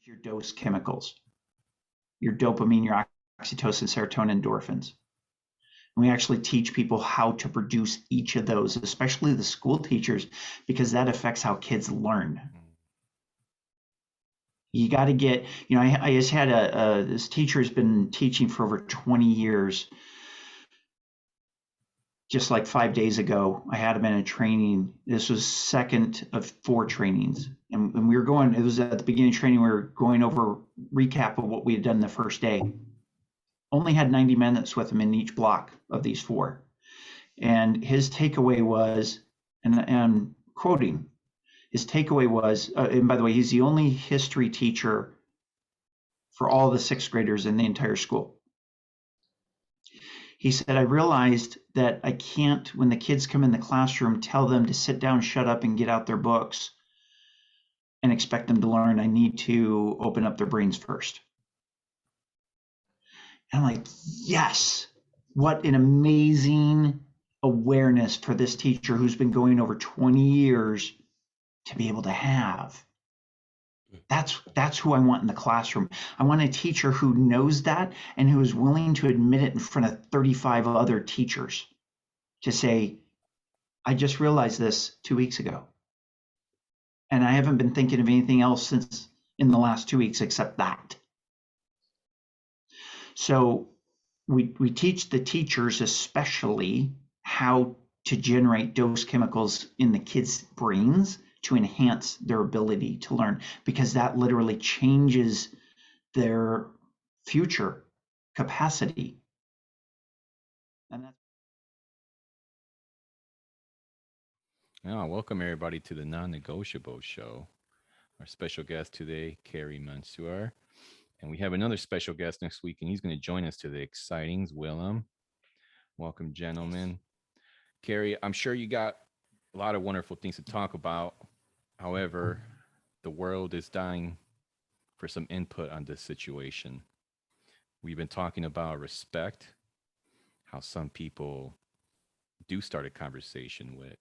your dose chemicals, your dopamine, your oxytocin, serotonin, endorphins. And we actually teach people how to produce each of those, especially the school teachers, because that affects how kids learn. You got to get, I just had this teacher has been teaching for over 20 years. Just like 5 days ago, I had him in a training. This was second of 4 trainings. And we were going, it was at the beginning of training, we were going over recap of what we had done the first day. Only had 90 minutes with him in each block of these 4. And his takeaway was, and I'm quoting, his takeaway was, and by the way, he's the only history teacher for all the 6th graders in the entire school. He said, I realized that I can't, when the kids come in the classroom, tell them to sit down, shut up, and get out their books and expect them to learn. I need to open up their brains first. And I'm like, yes, what an amazing awareness for this teacher who's been going over 20 years to be able to have. That's who I want in the classroom. I want a teacher who knows that and who is willing to admit it in front of 35 other teachers to say, I just realized this 2 weeks ago. And I haven't been thinking of anything else since in the last 2 weeks except that. So we teach the teachers especially how to generate dose chemicals in the kids' brains to enhance their ability to learn, because that literally changes their future capacity. And that's welcome everybody to the Non-Negotiable show. Our special guest today, Kerry Mansour. And we have another special guest next week, and he's going to join us to the exciting Willem. Welcome, gentlemen. Kerry, I'm sure you got a lot of wonderful things to talk about. However, the world is dying for some input on this situation. We've been talking about respect, how some people do start a conversation with,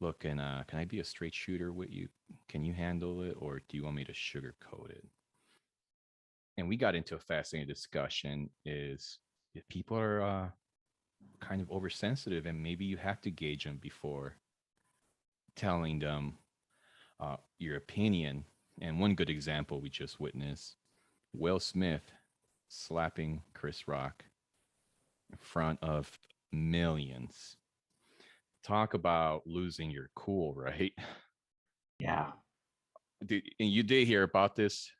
look, and can I be a straight shooter with you? Can you handle it, or do you want me to sugarcoat it? And we got into a fascinating discussion is if people are kind of oversensitive, and maybe you have to gauge them before telling them your opinion. And one good example we just witnessed, Will Smith slapping Chris Rock in front of millions. Talk about losing your cool, right? Yeah. And you did hear about this,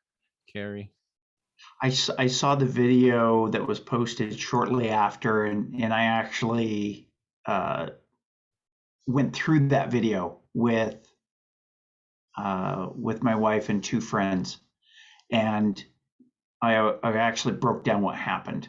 Kerry? I saw the video that was posted shortly after, and I actually went through that video with my wife and 2 friends, and I actually broke down what happened.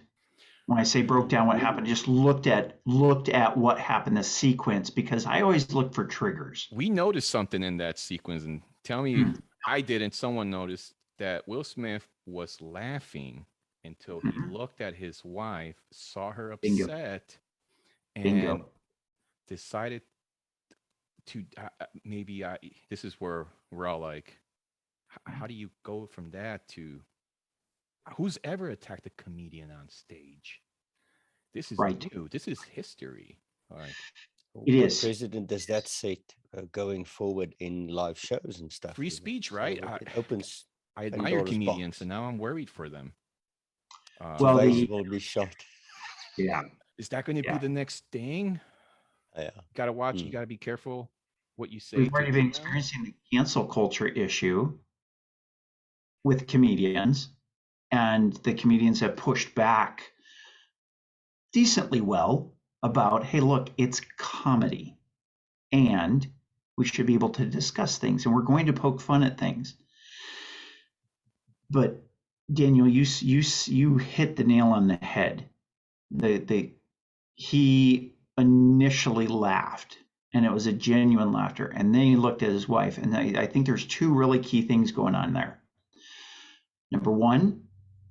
When I say broke down what happened, just looked at what happened, the sequence, because I always look for triggers. We noticed something in that sequence, and tell me, I didn't. Someone noticed that Will Smith was laughing until he looked at his wife, saw her upset, and decided to maybe this is where we're all like, how do you go from that to who's ever attacked a comedian on stage? This is new. This is history. All right. It is. Precedent does that set going forward in live shows and stuff? Free speech, right? So it opens. I admire comedians, and now I'm worried for them. Well, they will be shot. Yeah. Is that going to be the next thing? Yeah. Got to watch. You got to be careful what you say. We've already been experiencing the cancel culture issue with comedians, and the comedians have pushed back decently well about, hey, look, it's comedy, and we should be able to discuss things, and we're going to poke fun at things. But Daniel, you hit the nail on the head. He initially laughed, and it was a genuine laughter, and then he looked at his wife, and I think there's 2 really key things going on there. Number one,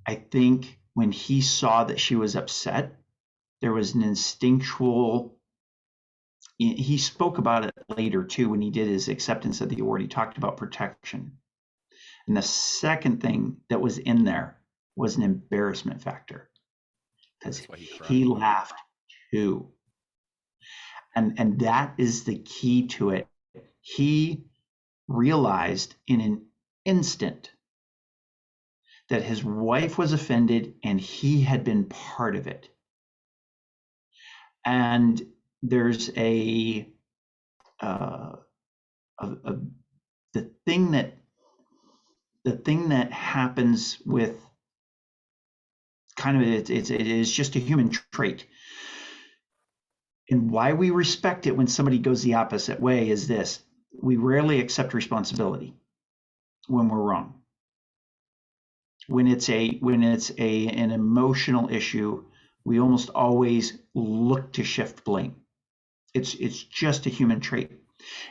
I think when he saw that she was upset, there was an instinctual, he spoke about it later too when he did his acceptance of the award. He talked about protection. And the second thing that was in there was an embarrassment factor, because That's why he cried. he laughed too. And that is the key to it. He realized in an instant that his wife was offended and he had been part of it. And there's the thing that happens with kind of it is just a human trait. And why we respect it when somebody goes the opposite way is this: we rarely accept responsibility when we're wrong. When it's an emotional issue, we almost always look to shift blame. It's just a human trait.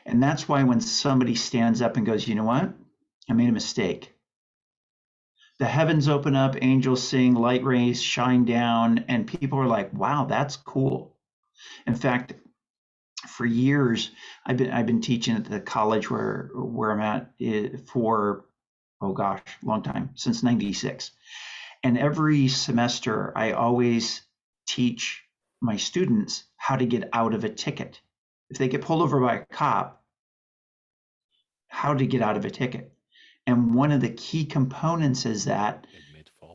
And that's why when somebody stands up and goes, you know what? I made a mistake. The heavens open up, angels sing, light rays shine down, and people are like, wow, that's cool. In fact, for years, I've been teaching at the college where I'm at for, oh gosh, long time, since '96. And every semester, I always teach my students how to get out of a ticket. If they get pulled over by a cop, how to get out of a ticket. And one of the key components is that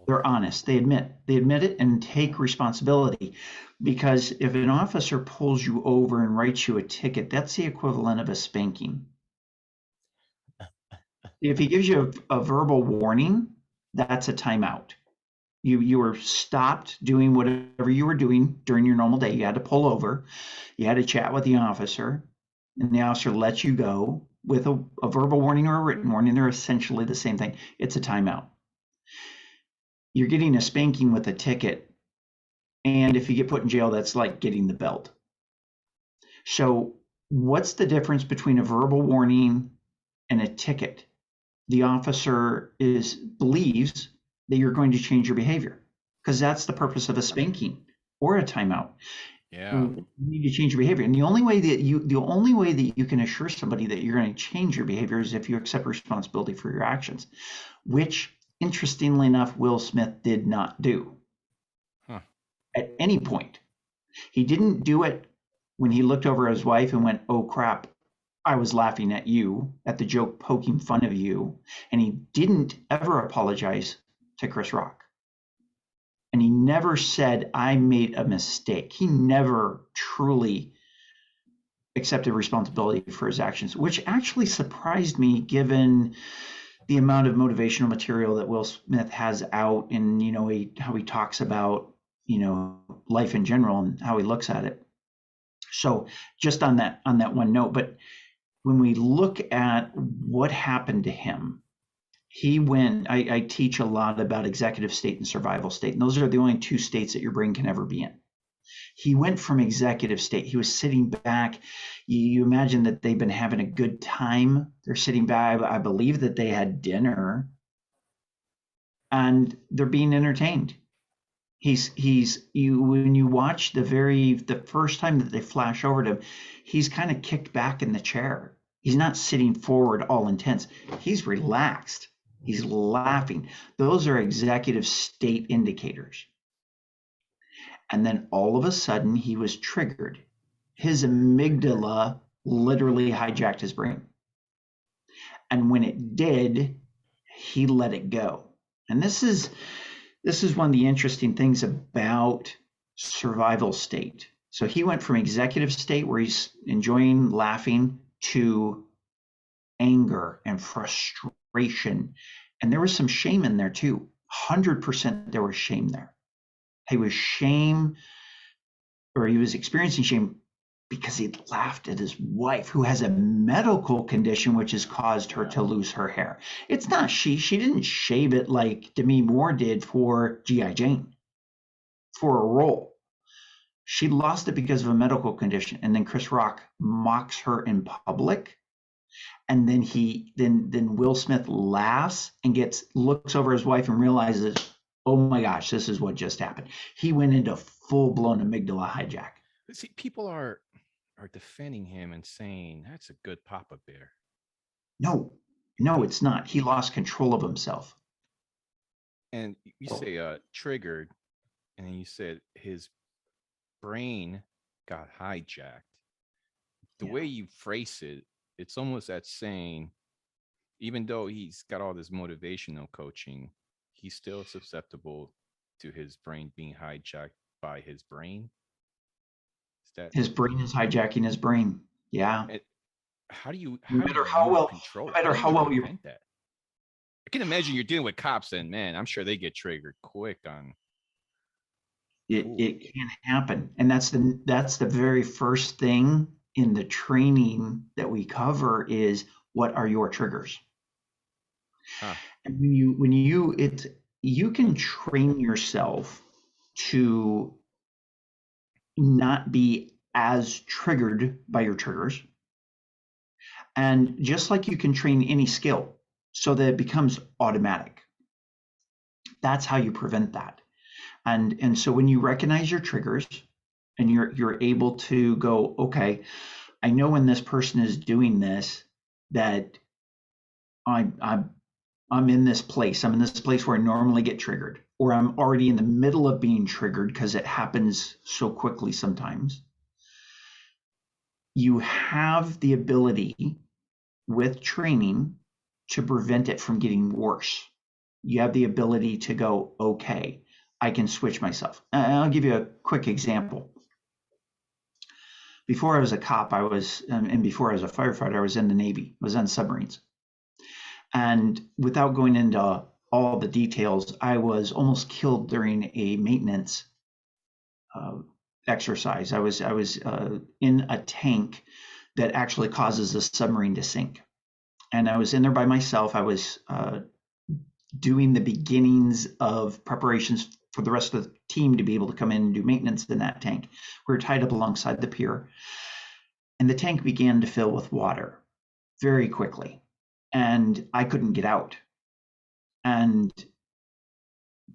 they're honest. They admit it and take responsibility. Because if an officer pulls you over and writes you a ticket, that's the equivalent of a spanking. If he gives you a verbal warning, that's a timeout. You were stopped doing whatever you were doing during your normal day. You had to pull over. You had to chat with the officer, and the officer lets you go with a verbal warning or a written warning. They're essentially the same thing. It's a timeout. You're getting a spanking with a ticket, and if you get put in jail, that's like getting the belt. So what's the difference between a verbal warning and a ticket? The officer believes that you're going to change your behavior, because that's the purpose of a spanking or a timeout. Yeah. You need to change your behavior. And the only way that you can assure somebody that you're going to change your behavior is if you accept responsibility for your actions, which, interestingly enough, Will Smith did not do at any point. He didn't do it when he looked over at his wife and went, oh crap, I was laughing at you, at the joke poking fun of you. And he didn't ever apologize to Chris Rock. And he never said, I made a mistake. He never truly accepted responsibility for his actions, which actually surprised me given the amount of motivational material that Will Smith has out, and how he talks about life in general and how he looks at it. So just on that one note, but when we look at what happened to him, he went, I teach a lot about executive state and survival state, and those are the only two states that your brain can ever be in. He went from executive state. He was sitting back. You imagine that they've been having a good time. They're sitting back. I believe that they had dinner, and they're being entertained. When you watch the first time that they flash over to him, he's kind of kicked back in the chair. He's not sitting forward all intense. He's relaxed. He's laughing. Those are executive state indicators. And then all of a sudden he was triggered. His amygdala literally hijacked his brain. And when it did, he let it go. And this is one of the interesting things about survival state. So he went from executive state, where he's enjoying laughing, to anger and frustration. And there was some shame in there too. 100% there was shame there. He was experiencing shame because he laughed at his wife, who has a medical condition which has caused her to lose her hair. It's not she didn't shave it like Demi Moore did for G.I. Jane, for a role. She lost it because of a medical condition. And then Chris Rock mocks her in public. And then then Will Smith laughs and looks over his wife and realizes, oh my gosh, this is what just happened. He went into full-blown amygdala hijack. But see, people are defending him and saying that's a good Papa Bear. No, No, it's not. He lost control of himself. And you say triggered, and then you said his brain got hijacked. The way you phrase it, it's almost that saying, even though he's got all this motivational coaching, he's still susceptible to his brain being hijacked by his brain. Is that His brain is hijacking his brain. Yeah. How do you No matter how well, control no matter how well you prevent that? I can imagine you're dealing with cops, and man, I'm sure they get triggered quick on. it can happen. And that's the very first thing in the training that we cover is, what are your triggers? And you can train yourself to not be as triggered by your triggers. And just like you can train any skill so that it becomes automatic. That's how you prevent that. And so when you recognize your triggers and you're able to go, okay, I know when this person is doing this, that I'm in this place. I'm in this place where I normally get triggered, or I'm already in the middle of being triggered because it happens so quickly sometimes. You have the ability with training to prevent it from getting worse. You have the ability to go, okay, I can switch myself. I'll give you a quick example. Before I was a cop, and before I was a firefighter, I was in the Navy. I was on submarines. And without going into all the details, I was almost killed during a maintenance exercise. I was in a tank that actually causes the submarine to sink. And I was in there by myself. I was doing the beginnings of preparations for the rest of the team to be able to come in and do maintenance in that tank. We were tied up alongside the pier, and the tank began to fill with water very quickly, and I couldn't get out. And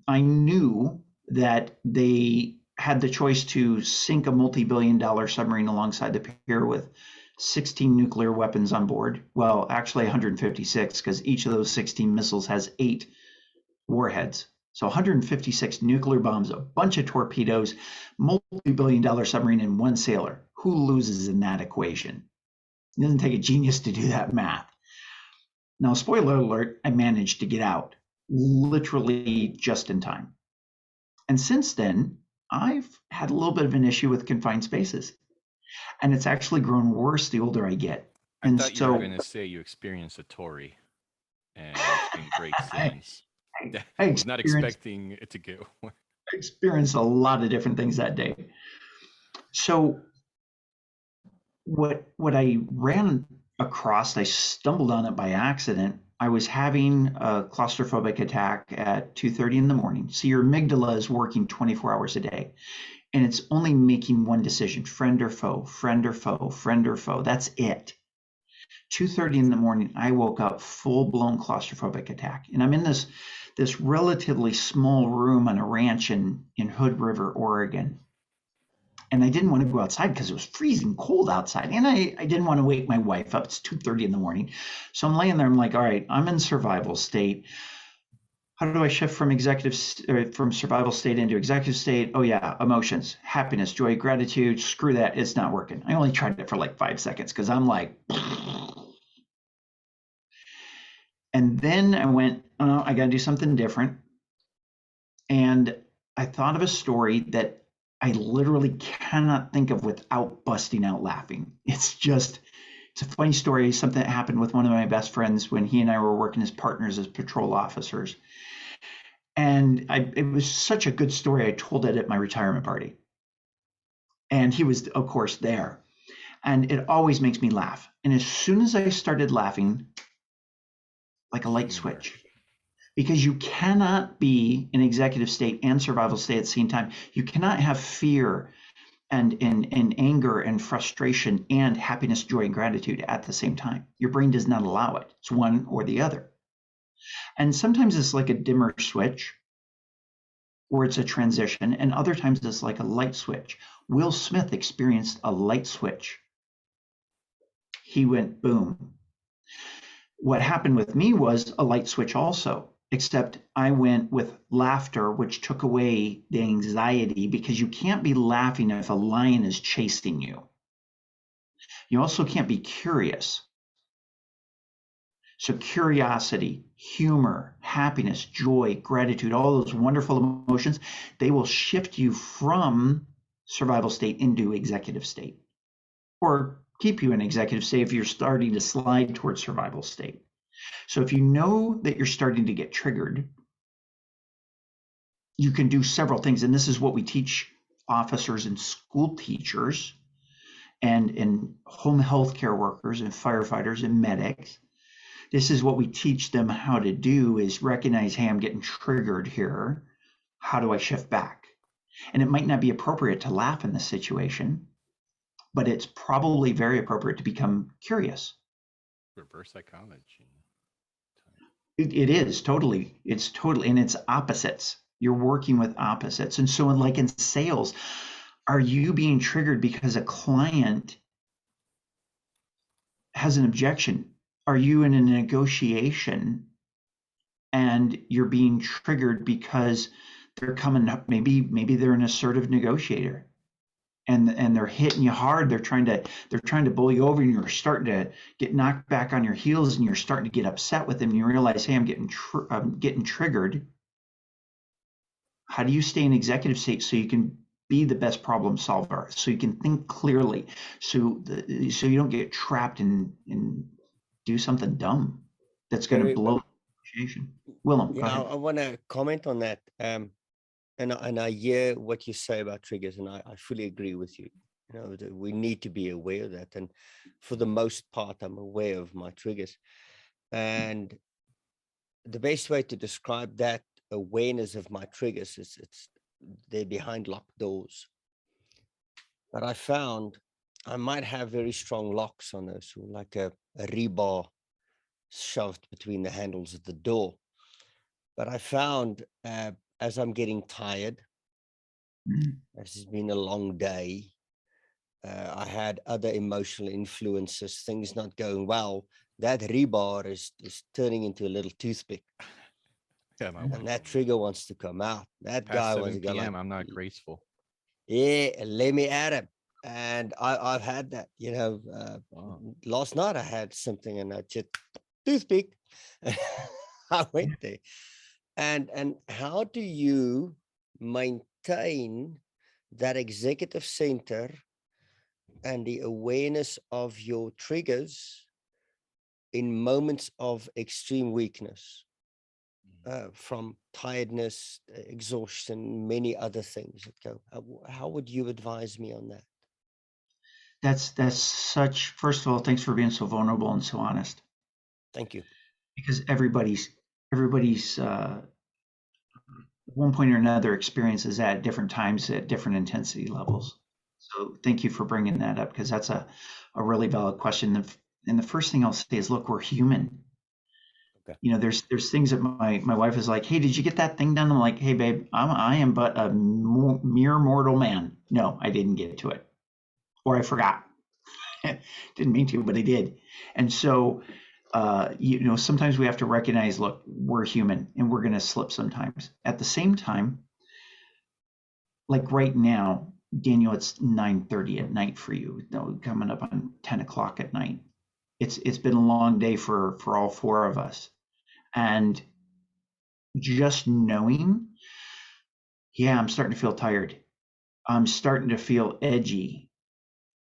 I knew that they had the choice to sink a multi-billion-dollar submarine alongside the pier with 16 nuclear weapons on board. Well, actually 156, because each of those 16 missiles has 8 warheads. So 156 nuclear bombs, a bunch of torpedoes, multi-billion-dollar submarine, and 1 sailor. Who loses in that equation? It doesn't take a genius to do that math. Now, spoiler alert, I managed to get out, literally just in time. And since then, I've had a little bit of an issue with confined spaces. And it's actually grown worse the older I get. I thought you were going to say you experienced a Tory, and it's been great since. I was not expecting it to go. I experienced a lot of different things that day. So what I ran across, I stumbled on it by accident. I was having a claustrophobic attack at 2:30 in the morning. So your amygdala is working 24 hours a day, and it's only making one decision: friend or foe, friend or foe, friend or foe. That's it. 2:30 in the morning, I woke up, full-blown claustrophobic attack, and I'm in this relatively small room on a ranch in Hood River, Oregon. And I didn't want to go outside because it was freezing cold outside. And I didn't want to wake my wife up. It's 2:30 in the morning. So I'm laying there. I'm like, all right, I'm in survival state. How do I shift from survival state into executive state? Oh yeah, emotions, happiness, joy, gratitude. Screw that. It's not working. I only tried it for like 5 seconds because I'm like, and then I went, oh, I got to do something different. And I thought of a story that I literally cannot think of without busting out laughing. It's a funny story, something that happened with one of my best friends when he and I were working as partners as patrol officers. And it was such a good story. I told it at my retirement party. And he was, of course, there. And it always makes me laugh. And as soon as I started laughing, like a light switch, because you cannot be in executive state and survival state at the same time. You cannot have fear and anger and frustration and happiness, joy, and gratitude at the same time. Your brain does not allow it. It's one or the other. And sometimes it's like a dimmer switch, or it's a transition, and other times it's like a light switch. Will Smith experienced a light switch. He went boom. what happened with me was a light switch also, except I went with laughter, which took away the anxiety, because you can't be laughing if a lion is chasing you. You also can't be curious. So curiosity, humor, happiness, joy, gratitude, all those wonderful emotions, they will shift you from survival state into executive state, or keep you in executive state if you're starting to slide towards survival state. So if you know that you're starting to get triggered, you can do several things. And this is what we teach officers and school teachers and home health care workers and firefighters and medics. This is what we teach them how to do, is recognize, hey, I'm getting triggered here. How do I shift back? And it might not be appropriate to laugh in this situation, but it's probably very appropriate to become curious. Reverse psychology. It is totally. It's totally, and it's opposites. You're working with opposites. And so, like in sales, are you being triggered because a client has an objection? Are you in a negotiation and you're being triggered because they're coming up? Maybe they're an assertive negotiator, and they're hitting you hard. They're trying to bully you over, and you're starting to get knocked back on your heels, and you're starting to get upset with them. And you realize, hey, I'm getting triggered. How do you stay in executive state so you can be the best problem solver, so you can think clearly, so you don't get trapped and do something dumb that's going to blow the negotiation? Willem, go ahead. I want to comment on that. And I hear what you say about triggers, and I fully agree with you. You know, we need to be aware of that. And for the most part, I'm aware of my triggers. And the best way to describe that awareness of my triggers is they're behind locked doors. But I found I might have very strong locks on those, like a rebar shoved between the handles of the door. But I found as I'm getting tired, this has been a long day, I had other emotional influences, things not going well, that rebar is turning into a little toothpick. Yeah, and that trigger wants to come out. That guy wants to go like, I'm not graceful. Yeah, let me at him. And I've had that, last night I had something and I just toothpick. I went there. And how do you maintain that executive center and the awareness of your triggers in moments of extreme weakness, from tiredness, exhaustion, many other things that go? How would you advise me on that? That's such, first of all, thanks for being so vulnerable and so honest. Thank you. Because everybody's at one point or another experiences at different times at different intensity levels. So thank you for bringing that up, because that's a really valid question. And the first thing I'll say is, look, we're human. Okay. You know, there's things that my wife is like, hey, did you get that thing done? I'm like, hey, babe, I am but a mere mortal man. No, I didn't get to it, or I forgot. Didn't mean to, but I did. And so, sometimes we have to recognize, look, we're human and we're going to slip sometimes. At the same time, like right now, Daniel, it's 9:30 at night for you. Coming up on 10 o'clock at night. It's been a long day for all four of us. And just knowing, yeah, I'm starting to feel tired. I'm starting to feel edgy.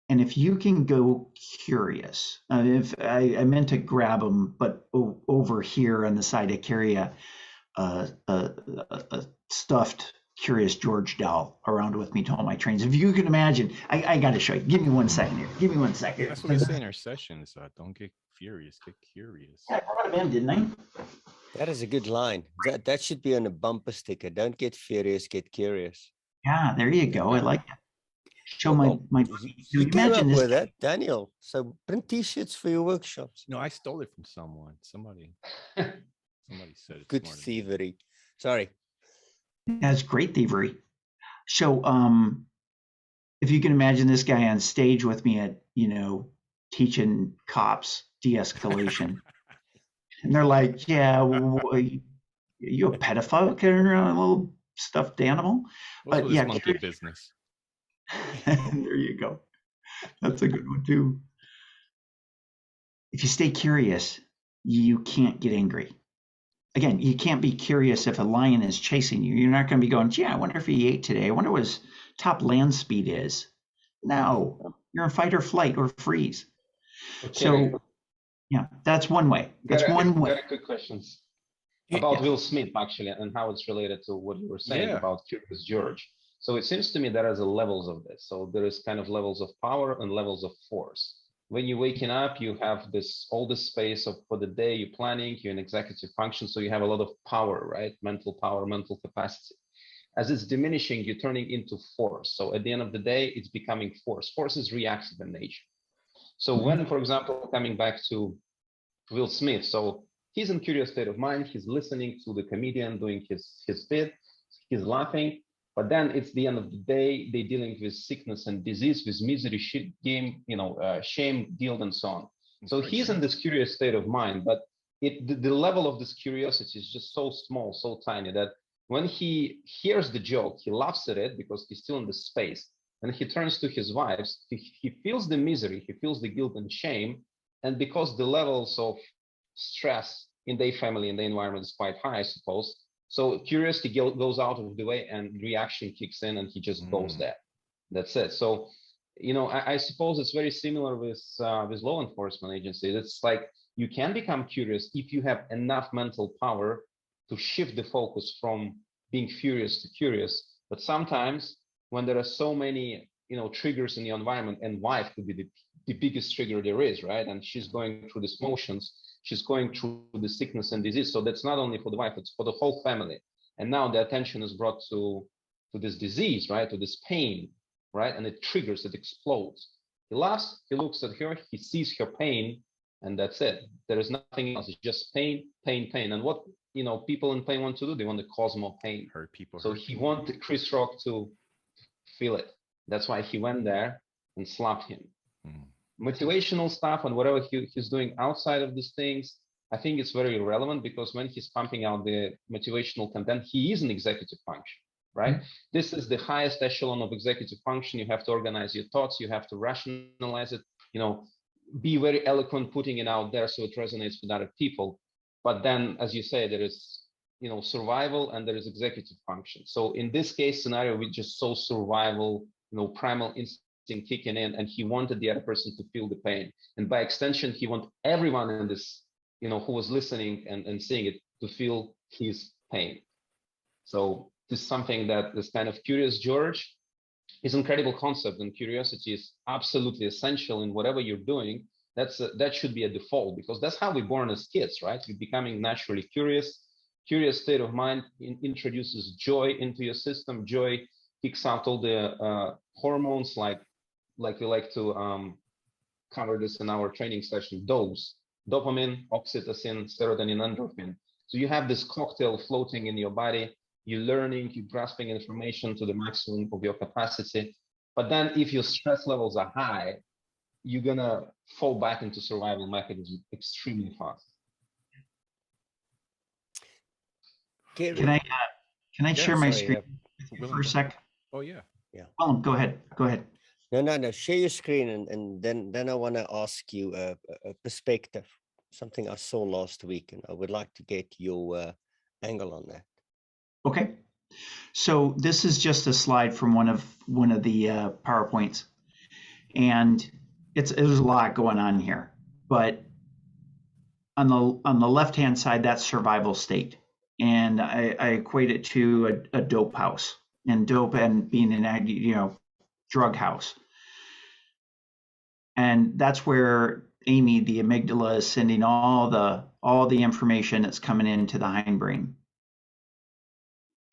And if you can go curious, if I meant to grab them, but over here on the side, I carry a stuffed Curious George doll around with me to all my trains. If you can imagine, I got to show you. Give me 1 second here. Give me 1 second. That's what we say in our sessions. Don't get furious, get curious. I brought him in, didn't I? That is a good line. That should be on a bumper sticker. Don't get furious, get curious. Yeah, there you go. I like that. Show my. You came up with that, Daniel. So print T-shirts for your workshops. No, I stole it from someone. Somebody said it. Good thievery. Sorry. That's great thievery. So, if you can imagine this guy on stage with me at, teaching cops de-escalation, And they're like, yeah, you a pedophile carrying around a little stuffed animal? What's with Yeah, this monkey business? there you go. That's a good one too. If you stay curious, you can't get angry. Again, you can't be curious if a lion is chasing you. You're not going to be going, gee, I wonder if he ate today. I wonder what his top land speed is. No, you're in fight or flight or freeze. Okay. So, yeah, that's one way. That's one way. Got a quick questions about Will Smith actually, and how it's related to what you were saying about Curious George. So it seems to me there is a levels of this. So there is kind of levels of power and levels of force. When you're waking up, you have all this space for the day, you're planning, you're in executive function, so you have a lot of power, right? Mental power, mental capacity. As it's diminishing, you're turning into force. So at the end of the day, it's becoming force. Force is reactive in nature. So when, for example, coming back to Will Smith, so he's in curious state of mind, he's listening to the comedian doing his bit, he's laughing, but then it's the end of the day, they're dealing with sickness and disease, with misery, shame, guilt, and so on. So he's in this curious state of mind, but the level of this curiosity is just so small, so tiny, that when he hears the joke, he laughs at it because he's still in the space. And he turns to his wives, he feels the misery, he feels the guilt and shame. And because the levels of stress in their family and the environment is quite high, I suppose, so curiosity goes out of the way and reaction kicks in and he just goes there. That's it. So, I suppose it's very similar with law enforcement agencies. It's like you can become curious if you have enough mental power to shift the focus from being furious to curious. But sometimes when there are so many, triggers in the environment, and wife could be the biggest trigger there is, right? And she's going through these motions, she's going through the sickness and disease. So that's not only for the wife, it's for the whole family. And now the attention is brought to this disease, right? To this pain, right? And it triggers, it explodes. He laughs, he looks at her, he sees her pain, and that's it. There is nothing else. It's just pain, pain, pain. And what people in pain want to do, they want to cause more pain. Hurt people. So he wanted Chris Rock to feel it. That's why he went there and slapped him. Motivational stuff and whatever he's doing outside of these things, I think it's very relevant, because when he's pumping out the motivational content, he is an executive function, right? This is the highest echelon of executive function. You have to organize your thoughts, you have to rationalize it, be very eloquent putting it out there so it resonates with other people. But then, as you say, there is survival and there is executive function. So in this case scenario, we just saw survival, primal instinct kicking in, and he wanted the other person to feel the pain. And by extension, he wanted everyone in this, who was listening and seeing it, to feel his pain. So this is something that this kind of Curious George is an incredible concept, and curiosity is absolutely essential in whatever you're doing. That should be a default, because that's how we're born as kids, right? You're becoming naturally curious. Curious state of mind introduces joy into your system. Joy kicks out all the hormones, like we like to cover this in our training session, dopamine, oxytocin, serotonin, endorphin. So you have this cocktail floating in your body. You're learning, you're grasping information to the maximum of your capacity. But then if your stress levels are high, you're gonna fall back into survival mechanism extremely fast. Can I share my screen for a sec? Oh yeah. Well, go ahead. No. Share your screen, and then I want to ask you a perspective, something I saw last week, and I would like to get your angle on that. Okay. So this is just a slide from one of the PowerPoints, and there's a lot going on here. But on the left-hand side, that's survival state, and I equate it to a dope house, and dope and being an drug house. And that's where Amy, the amygdala, is sending all the information that's coming into the hindbrain.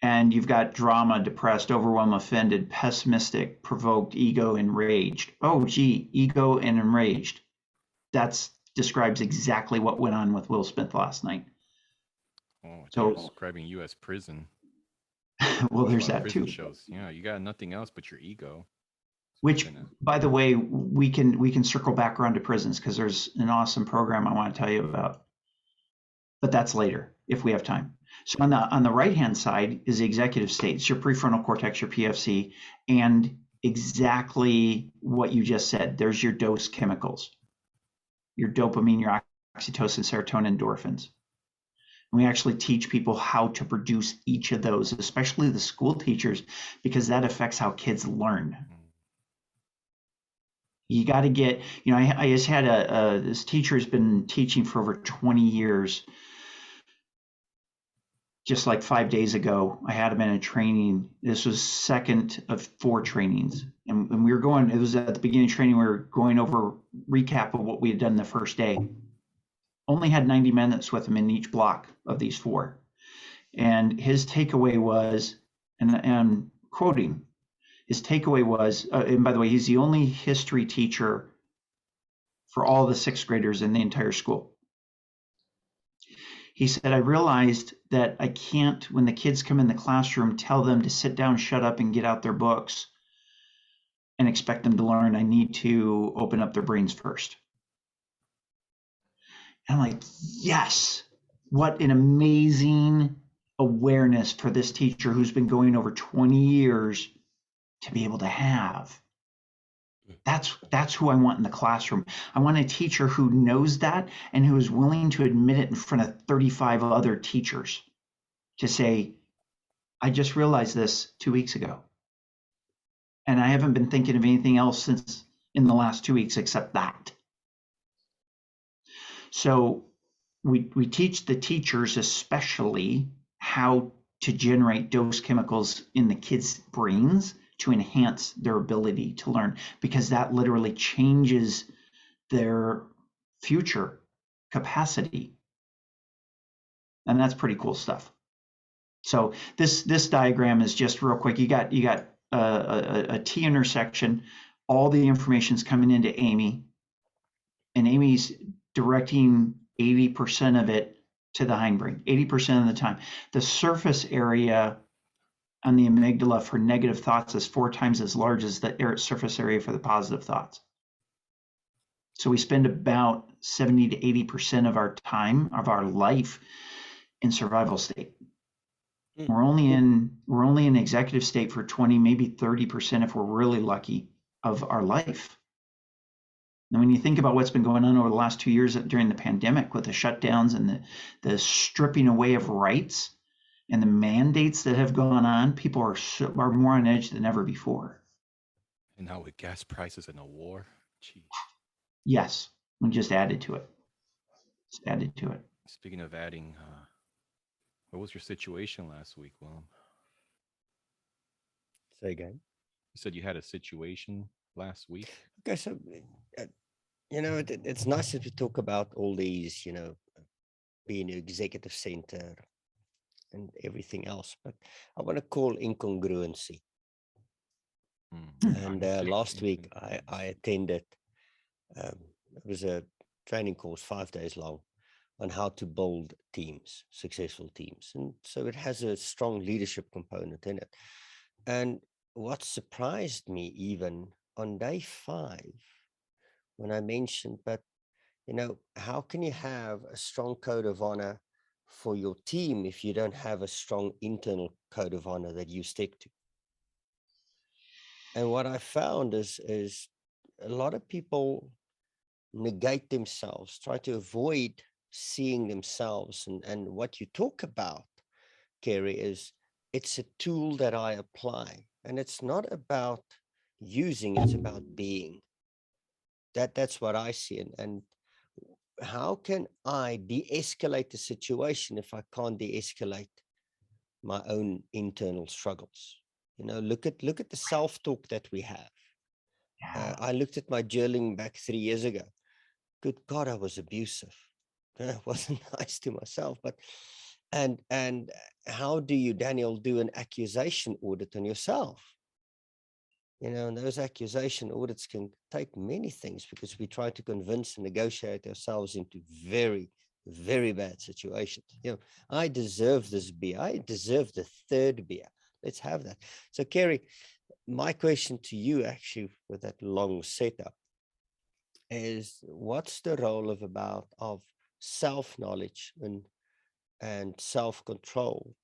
And you've got drama, depressed, overwhelmed, offended, pessimistic, provoked, ego, enraged. Oh, gee, ego and enraged. That describes exactly what went on with Will Smith last night. Oh, so describing U.S. prison. Well, there's that prison too. Shows. Yeah, you got nothing else but your ego. Which, by the way, we can circle back around to prisons, because there's an awesome program I want to tell you about. but that's later if we have time. So on the right-hand side is the executive state. It's your prefrontal cortex, your PFC, and exactly what you just said. There's your dose chemicals, your dopamine, your oxytocin, serotonin, endorphins. And we actually teach people how to produce each of those, especially the school teachers, because that affects how kids learn. You got to get, I just had this teacher has been teaching for over 20 years. Just like 5 days ago, I had him in a training. This was second of 4 trainings. And we were going, it was at the beginning of training, we were going over recap of what we had done the first day. Only had 90 minutes with him in each block of these 4. And his takeaway was, and I'm quoting, his takeaway was, and by the way, he's the only history teacher for all the 6th graders in the entire school. He said, I realized that I can't, when the kids come in the classroom, tell them to sit down, shut up, and get out their books and expect them to learn. I need to open up their brains first. And I'm like, yes, what an amazing awareness for this teacher who's been going over 20 years to be able to have. That's who I want in the classroom. I want a teacher who knows that and who is willing to admit it in front of 35 other teachers to say, I just realized this 2 weeks ago. And I haven't been thinking of anything else since in the last 2 weeks except that. So we teach the teachers especially how to generate dose chemicals in the kids' brains to enhance their ability to learn, because that literally changes their future capacity. And that's pretty cool stuff. So this diagram is just real quick. You got a T intersection. All the information's coming into Amy, and Amy's directing 80% of it to the hindbrain, 80% of the time. The surface area on the amygdala for negative thoughts is 4 times as large as the surface area for the positive thoughts. So we spend about 70 to 80% of our time, of our life, in survival state. We're only in executive state for 20, maybe 30% if we're really lucky of our life. And when you think about what's been going on over the last 2 years during the pandemic with the shutdowns and the stripping away of rights and the mandates that have gone on, people are more on edge than ever before. And now with gas prices and a war, geez. Yes, we just added to it. Just added to it. Speaking of adding, what was your situation last week, Willem? Say again. You said you had a situation last week. Okay, so it's nice that we talk about all these, being an executive center and everything else, but I want to call incongruency. And last week I attended, it was a training course, 5 days long, on how to build teams, successful teams. And so it has a strong leadership component in it. And what surprised me even on day 5, when I mentioned, but how can you have a strong code of honor for your team if you don't have a strong internal code of honor that you stick to? And what I found is a lot of people negate themselves, try to avoid seeing themselves. And what you talk about, Kerry, is it's a tool that I apply. And it's not about using, it's about being. That's what I see. And how can I de-escalate the situation if I can't de-escalate my own internal struggles? Look at the self-talk that we have. I looked at my journaling back 3 years ago. Good God, I was abusive. I wasn't nice to myself. But and how do you, Daniel, do an accusation audit on yourself? And those accusation audits can take many things, because we try to convince and negotiate ourselves into very, very bad situations. I deserve this beer. I deserve the 3rd beer. Let's have that. So, Kerry, my question to you, actually, with that long setup, is what's the role of self-knowledge and and self-control,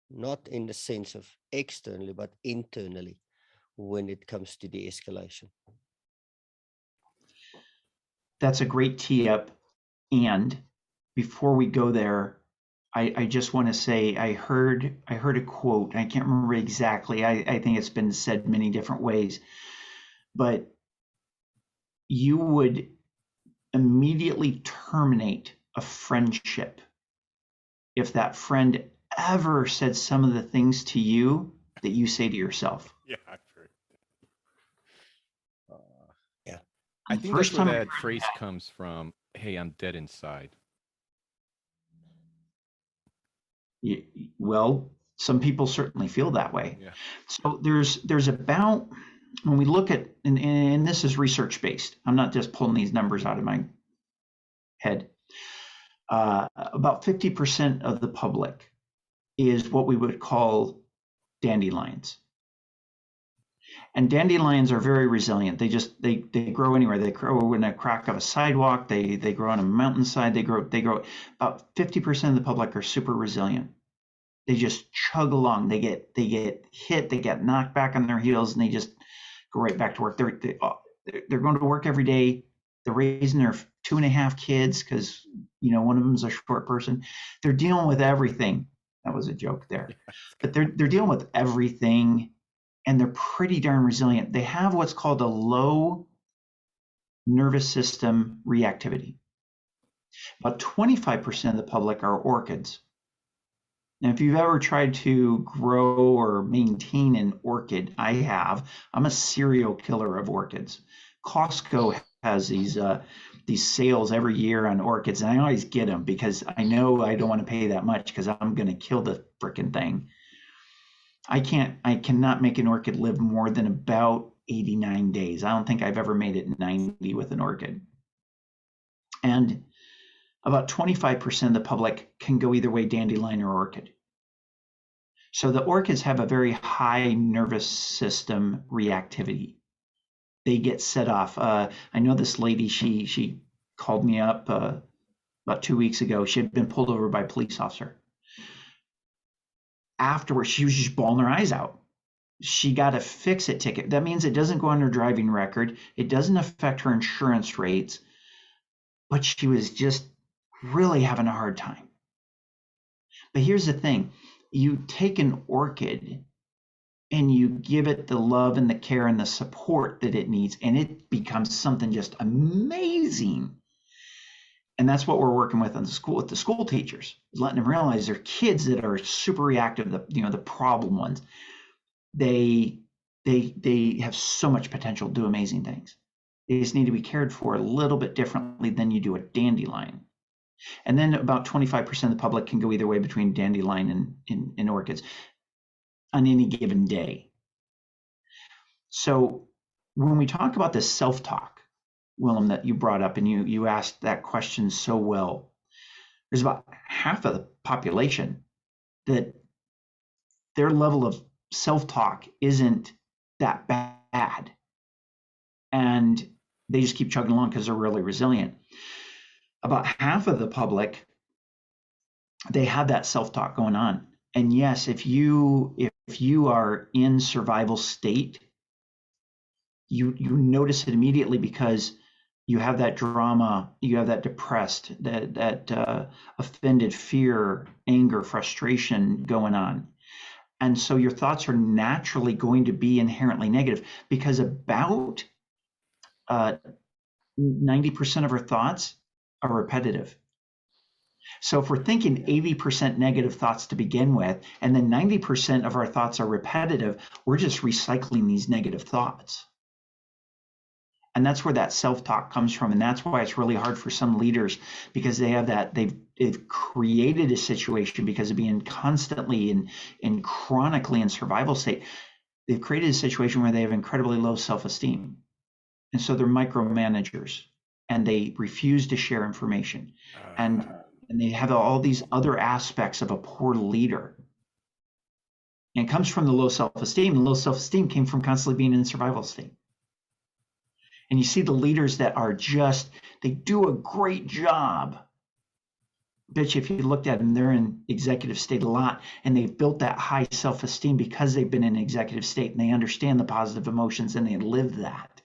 not in the sense of externally, but internally when it comes to de-escalation. That's a great tee up. And before we go there, I just want to say I heard a quote. I can't remember exactly. I think it's been said many different ways, but you would immediately terminate a friendship if that friend ever said some of the things to you that you say to yourself. Yeah, I've heard. Yeah. I think First that's where time I that phrase comes from. Hey, I'm dead inside. Well, some people certainly feel that way. Yeah. So there's about, when we look at, and this is research based, I'm not just pulling these numbers out of my head. About 50% of the public is what we would call dandelions. And dandelions are very resilient. They grow anywhere. They grow in a crack of a sidewalk. They grow on a mountainside. They grow. About 50% of the public are super resilient. They just chug along. They get hit. They get knocked back on their heels, and they just go right back to work. They're going to work every day. They're raising their 2.5 kids because one of them's a short person. They're dealing with everything. That was a joke there, but they're dealing with everything, and they're pretty darn resilient. They have what's called a low nervous system reactivity. About 25% of the public are orchids. Now, if you've ever tried to grow or maintain an orchid, I have. I'm a serial killer of orchids. Costco has these sales every year on orchids, and I always get them because I know I don't want to pay that much because I'm going to kill the frickin' thing. I cannot make an orchid live more than about 89 days. I don't think I've ever made it 90 with an orchid. And about 25% of the public can go either way, dandelion or orchid. So the orchids have a very high nervous system reactivity. They get set off. I know this lady, she called me up about 2 weeks ago. She had been pulled over by a police officer. Afterwards, she was just bawling her eyes out. She got a fix-it ticket. That means it doesn't go on her driving record. It doesn't affect her insurance rates, but she was just really having a hard time. But here's the thing. You take an orchid and you give it the love and the care and the support that it needs, and it becomes something just amazing. And that's what we're working with the school teachers, letting them realize their kids that are super reactive, the problem ones, they have so much potential to do amazing things. They just need to be cared for a little bit differently than you do a dandelion. And then about 25% of the public can go either way between dandelion and orchids on any given day. So when we talk about this self-talk, Willem, that you brought up, and you asked that question so well, there's about half of the population that their level of self-talk isn't that bad. And they just keep chugging along because they're really resilient. About half of the public, they have that self-talk going on. And yes, if you are in survival state, you notice it immediately because you have that drama, you have that depressed, that offended, fear, anger, frustration going on. And so your thoughts are naturally going to be inherently negative because about 90% of our thoughts are repetitive. So if we're thinking 80% negative thoughts to begin with, and then 90% of our thoughts are repetitive, we're just recycling these negative thoughts. And that's where that self-talk comes from. And that's why it's really hard for some leaders, because they have that, they've created a situation because of being constantly and chronically in survival state. They've created a situation where they have incredibly low self-esteem. And so they're micromanagers and they refuse to share information. And they have all these other aspects of a poor leader. And it comes from the low self-esteem. The low self-esteem came from constantly being in survival state. And you see the leaders that are they do a great job bet you if you looked at them, they're in executive state a lot, and they've built that high self-esteem because they've been in executive state and they understand the positive emotions and they live that.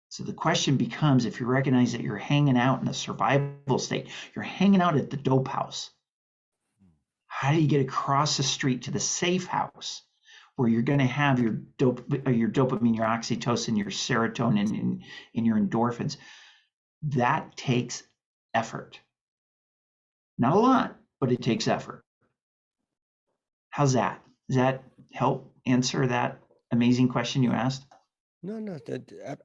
So the question becomes, if you recognize that you're hanging out in a survival state, you're hanging out at the dope house. How do you get across the street to the safe house where you're going to have your dopamine, your oxytocin, your serotonin, and your endorphins? That takes effort. Not a lot, but it takes effort. How's that? Does that help answer that amazing question you asked? No,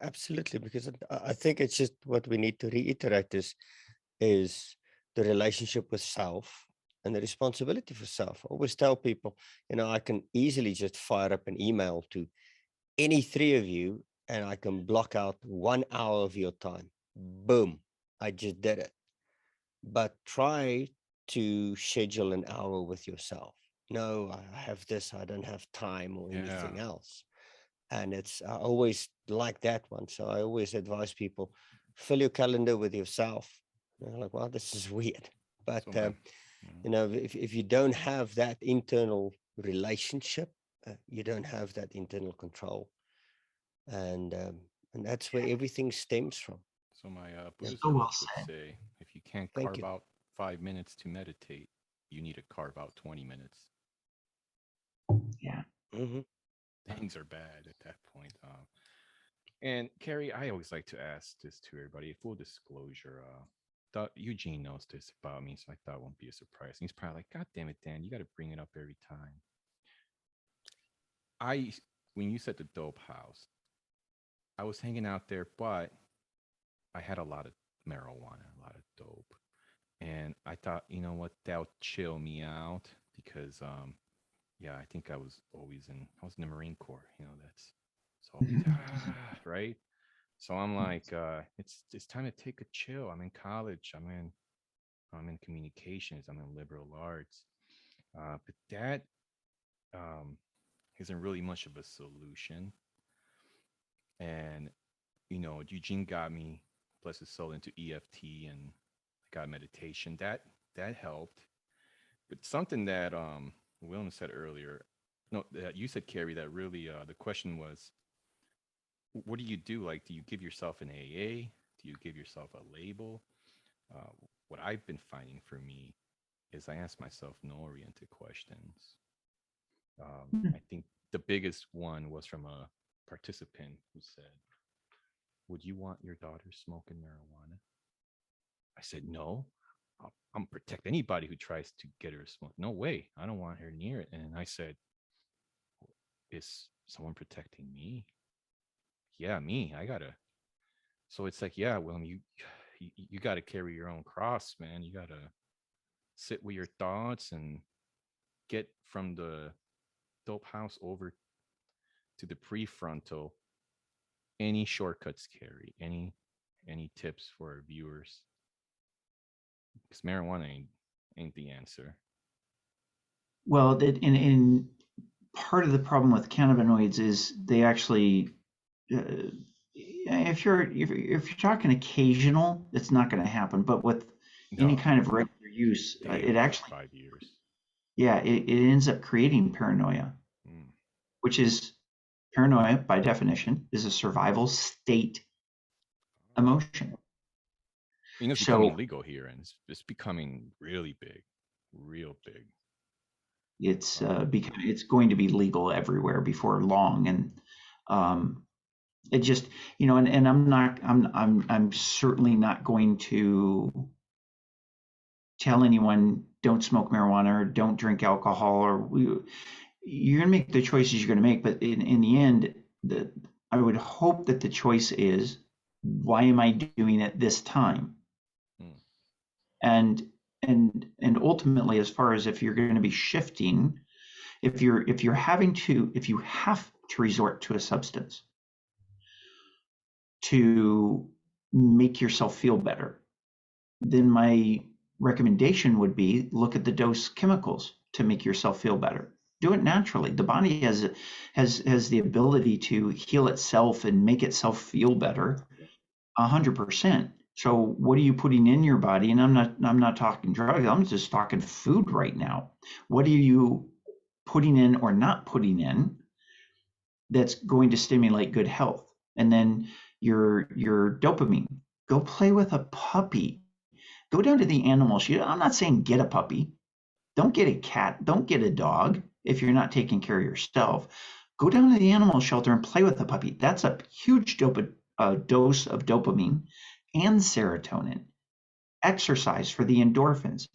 absolutely, because I think it's just what we need to reiterate is the relationship with self and the responsibility for self. I always tell people, I can easily just fire up an email to any three of you and I can block out 1 hour of your time. Boom, I just did it. But try to schedule an hour with yourself. No, I have this, I don't have time or anything else. And I always like that one. So I always advise people, fill your calendar with yourself. They're like, well, this is weird. But, if you don't have that internal relationship, you don't have that internal control. And that's where everything stems from. So my Buddhist coach would say, if you can't carve out 5 minutes to meditate, you need to carve out 20 minutes. Yeah. Mm-hmm. Things are bad at that point. And Kerry, I always like to ask this to everybody. Full disclosure, Eugene knows this about me, so I thought it won't be a surprise. And he's probably like, God damn it, Dan, you got to bring it up every time. When you said the dope house, I was hanging out there, but I had a lot of marijuana, a lot of dope. And I thought, you know what, that'll chill me out because, I think I was in the Marine Corps, that's always, right? So I'm like, it's time to take a chill. I'm in college. I'm in communications. I'm in liberal arts. But that isn't really much of a solution. And, Eugene got me, bless his soul, into EFT and I got meditation. That helped. But something that Willem said earlier, no, that you said, Kerry, that really the question was, what do you do? Like, do you give yourself an AA? Do you give yourself a label? What I've been finding for me is I ask myself no-oriented questions. I think the biggest one was from a participant who said, would you want your daughter smoking marijuana? I said, no. I'm going to protect anybody who tries to get her to smoke. No way. I don't want her near it. And I said, is someone protecting me? Yeah, me. I got to. So it's like, yeah, well, you got to carry your own cross, man. You got to sit with your thoughts and get from the dope house over to the prefrontal. Any shortcuts, Kerry? Any tips for our viewers? Because marijuana ain't the answer. Well, in part of the problem with cannabinoids is they actually, if you're talking occasional, it's not going to happen. But with any kind of regular use, it actually 5 years. Yeah, it ends up creating paranoia, which is paranoia by definition is a survival state emotion. It's becoming legal here, and it's becoming really big, real big. It's it's going to be legal everywhere before long, and it just and I'm certainly not going to tell anyone don't smoke marijuana or don't drink alcohol you're going to make the choices you're going to make, but in the end, I would hope that the choice is, why am I doing it this time? And ultimately, as far as if you're going to be shifting, if you have to resort to a substance to make yourself feel better, then my recommendation would be look at the dose chemicals to make yourself feel better. Do it naturally. The body has the ability to heal itself and make itself feel better 100%. So what are you putting in your body? And I'm not talking drugs. I'm just talking food right now. What are you putting in or not putting in that's going to stimulate good health? And then your dopamine. Go play with a puppy. Go down to the animal shelter. I'm not saying get a puppy. Don't get a cat. Don't get a dog if you're not taking care of yourself. Go down to the animal shelter and play with a puppy. That's a huge dose of dopamine and serotonin. Exercise for the endorphins,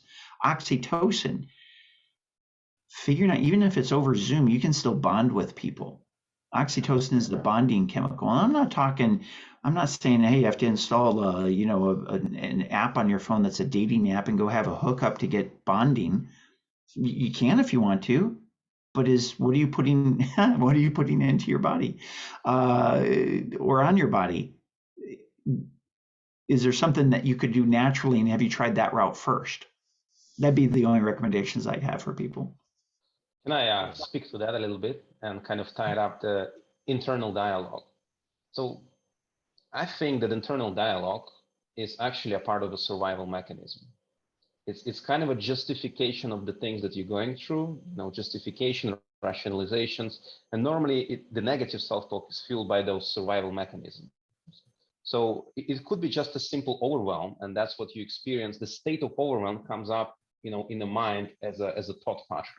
oxytocin. Figuring out, even if it's over Zoom, you can still bond with people. Oxytocin is the bonding chemical. And I'm not saying, hey, you have to install an app on your phone that's a dating app and go have a hookup to get bonding. You can if you want to, but what are you putting into your body or on your body? Is there something that you could do naturally, and have you tried that route first? That'd be the only recommendations I'd have for people. Can I speak to that a little bit and kind of tie it up the internal dialogue? So I think that internal dialogue is actually a part of a survival mechanism. It's kind of a justification of the things that you're going through, justification, rationalizations, and normally the negative self-talk is fueled by those survival mechanisms. So it could be just a simple overwhelm, and that's what you experience. The state of overwhelm comes up, in the mind as a thought pattern.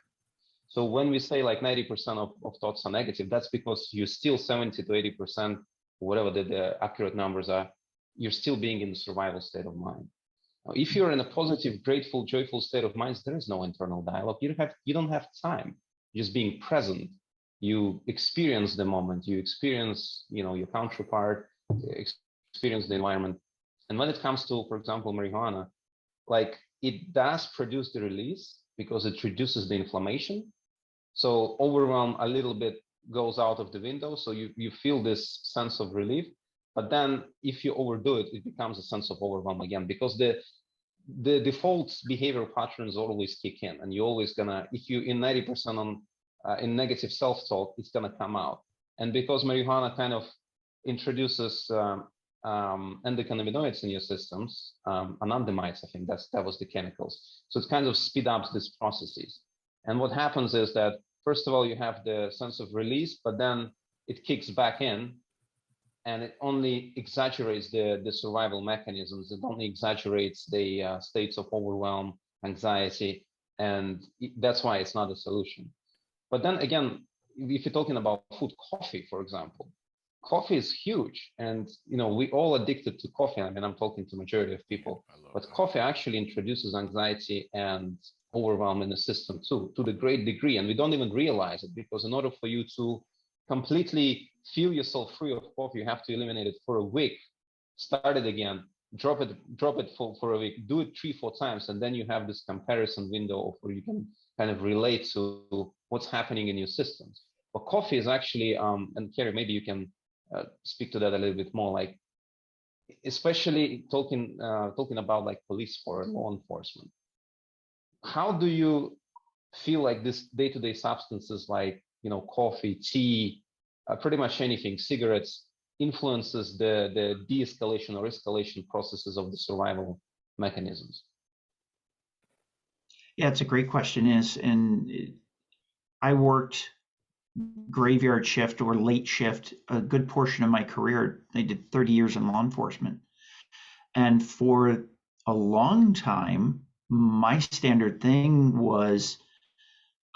So when we say like 90% of thoughts are negative, that's because you're still 70 to 80%, whatever the accurate numbers are, you're still being in the survival state of mind. Now, if you're in a positive, grateful, joyful state of mind, there is no internal dialogue. You don't have time. Just being present, you experience the moment, you experience, your counterpart, experience the environment. And when it comes to, for example, marijuana, like it does produce the release because it reduces the inflammation. So overwhelm a little bit goes out of the window. So you feel this sense of relief. But then if you overdo it, it becomes a sense of overwhelm again, because the default behavior patterns always kick in, and you're always gonna, if you in 90% on in negative self-talk, it's gonna come out. And because marijuana kind of introduces endocannabinoids in your systems, anandamides, I think that was the chemicals. So it kind of speed up these processes. And what happens is that, first of all, you have the sense of release, but then it kicks back in, and it only exaggerates the survival mechanisms. It only exaggerates the states of overwhelm, anxiety, and that's why it's not a solution. But then again, if you're talking about food, coffee, for example, coffee is huge, and we all addicted to coffee. I mean, I'm talking to majority of people, but coffee actually introduces anxiety and overwhelm in the system too, to the great degree, and we don't even realize it, because in order for you to completely feel yourself free of coffee, you have to eliminate it for a week, start it again, drop it for a week, do it 3-4 times, and then you have this comparison window where you can kind of relate to what's happening in your systems. But coffee is actually, and Kerry, maybe you can speak to that a little bit more, like especially talking about like police force, law enforcement. How do you feel like this day-to-day substances like coffee, tea, pretty much anything, cigarettes, influences the de-escalation or escalation processes of the survival mechanisms? Yeah, it's a great question. And I worked graveyard shift or late shift a good portion of my career. I did 30 years in law enforcement. And for a long time, my standard thing was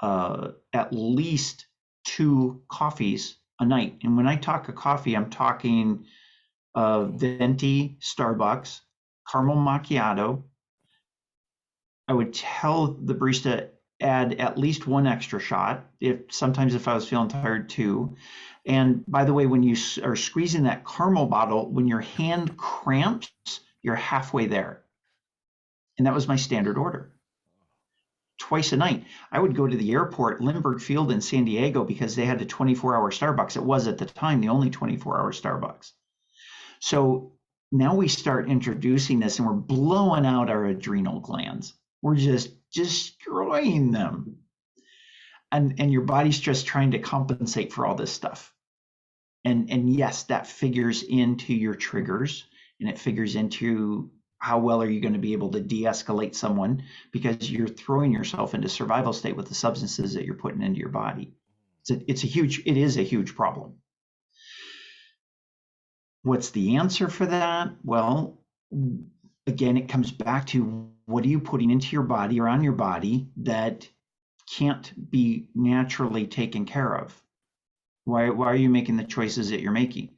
at least 2 coffees a night. And when I talk a coffee, I'm talking venti, Starbucks, caramel macchiato. I would tell the barista add at least 1 extra shot. Sometimes if I was feeling tired, 2. And by the way, when you are squeezing that caramel bottle, when your hand cramps, you're halfway there. And that was my standard order. Twice a night. I would go to the airport, Lindbergh Field in San Diego, because they had a 24-hour Starbucks. It was at the time the only 24-hour Starbucks. So now we start introducing this, and we're blowing out our adrenal glands. We're just destroying them. And your body's just trying to compensate for all this stuff. And yes, that figures into your triggers and it figures into how well are you going to be able to de-escalate someone because you're throwing yourself into survival state with the substances that you're putting into your body. It is a huge problem. What's the answer for that? Well, again, it comes back to what are you putting into your body or on your body that can't be naturally taken care of? Why are you making the choices that you're making?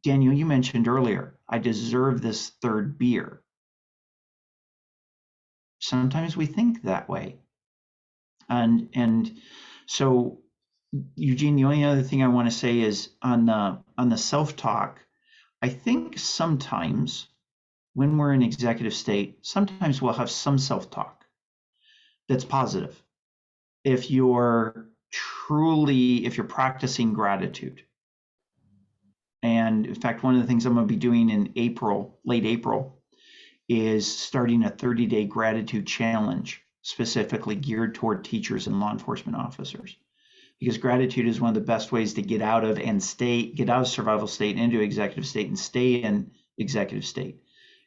Daniel, you mentioned earlier, I deserve this third beer. Sometimes we think that way. And so, Eugene, the only other thing I want to say is on the self-talk, I think sometimes when we're in executive state, sometimes we'll have some self-talk that's positive. If you're practicing gratitude. And in fact, one of the things I'm going to be doing in late April, is starting a 30-day gratitude challenge specifically geared toward teachers and law enforcement officers. Because gratitude is one of the best ways to get out of survival state into executive state and stay in executive state.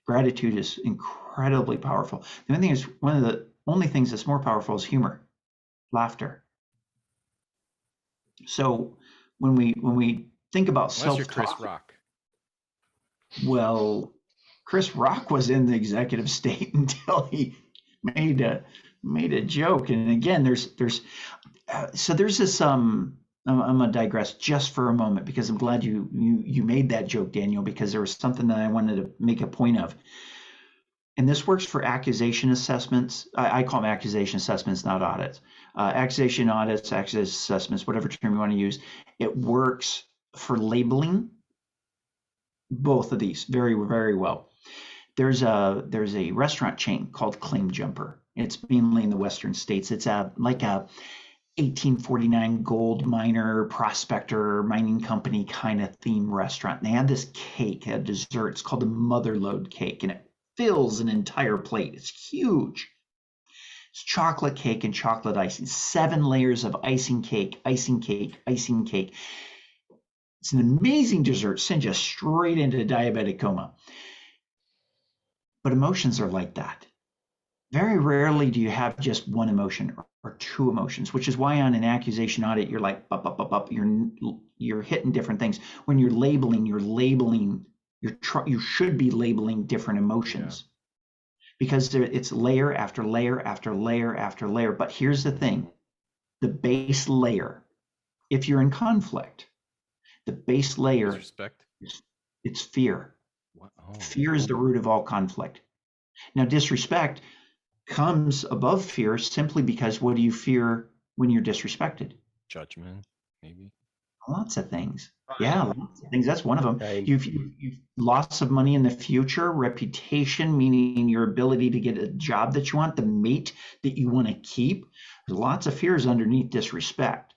Gratitude is incredibly powerful. The only thing is, one of the only things that's more powerful is humor, laughter. So when we think about self-talk, you're Chris Rock. Well, Chris Rock was in the executive state until he made a joke. And again, there's this. I'm gonna digress just for a moment because I'm glad you made that joke, Daniel, because there was something that I wanted to make a point of. And this works for accusation assessments. I call them accusation assessments, not audits. Accusation audits, accusation assessments, whatever term you want to use. It works for labeling. Both of these very, very well. There's a restaurant chain called Claim Jumper. It's mainly in the Western states. It's like a 1849 gold miner, prospector, mining company kind of theme restaurant. And they had this cake, a dessert. It's called the Motherlode cake, and it fills an entire plate. It's huge. It's chocolate cake and chocolate icing, 7 layers of icing cake, icing cake, icing cake. It's an amazing dessert, sends you straight into diabetic coma. But emotions are like that. Very rarely do you have just one emotion or two emotions, which is why on an accusation audit, you're like, up. You're hitting different things. When you're labeling, you should be labeling different emotions. Because it's layer after layer after layer after layer. But here's the thing, the base layer, if you're in conflict, the base layer, Disrespect. It's fear. Oh. Fear is the root of all conflict. Now, disrespect comes above fear simply because what do you fear when you're disrespected? Judgment, maybe. Lots of things. Yeah, lots of things. That's one of them. Shame. You've loss of money in the future, reputation, meaning your ability to get a job that you want, the mate that you want to keep. There's lots of fears underneath disrespect.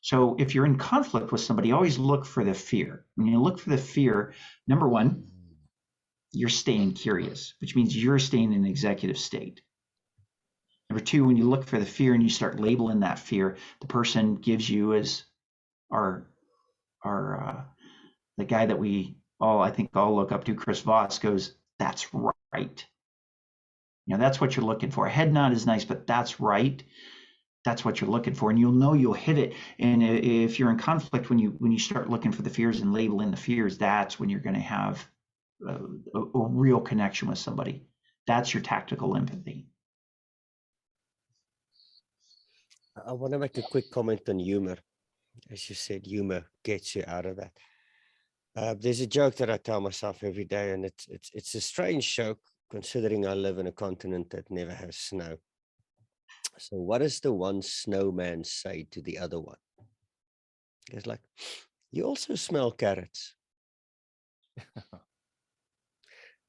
So if you're in conflict with somebody, always look for the fear. When you look for the fear, number one, you're staying curious, which means you're staying in executive state. Number two, when you look for the fear and you start labeling that fear, the person gives you as the guy that I think all look up to, Chris Voss, goes, that's right. That's what you're looking for. A head nod is nice, but that's right. That's what you're looking for, and you'll know you'll hit it. And if you're in conflict, when you start looking for the fears and labeling the fears, that's when you're going to have a real connection with somebody. That's your tactical empathy. I want to make a quick comment on humor. As you said, humor gets you out of that. There's a joke that I tell myself every day, and it's a strange joke considering I live in a continent that never has snow. So what does the one snowman say to the other one? He's like, you also smell carrots.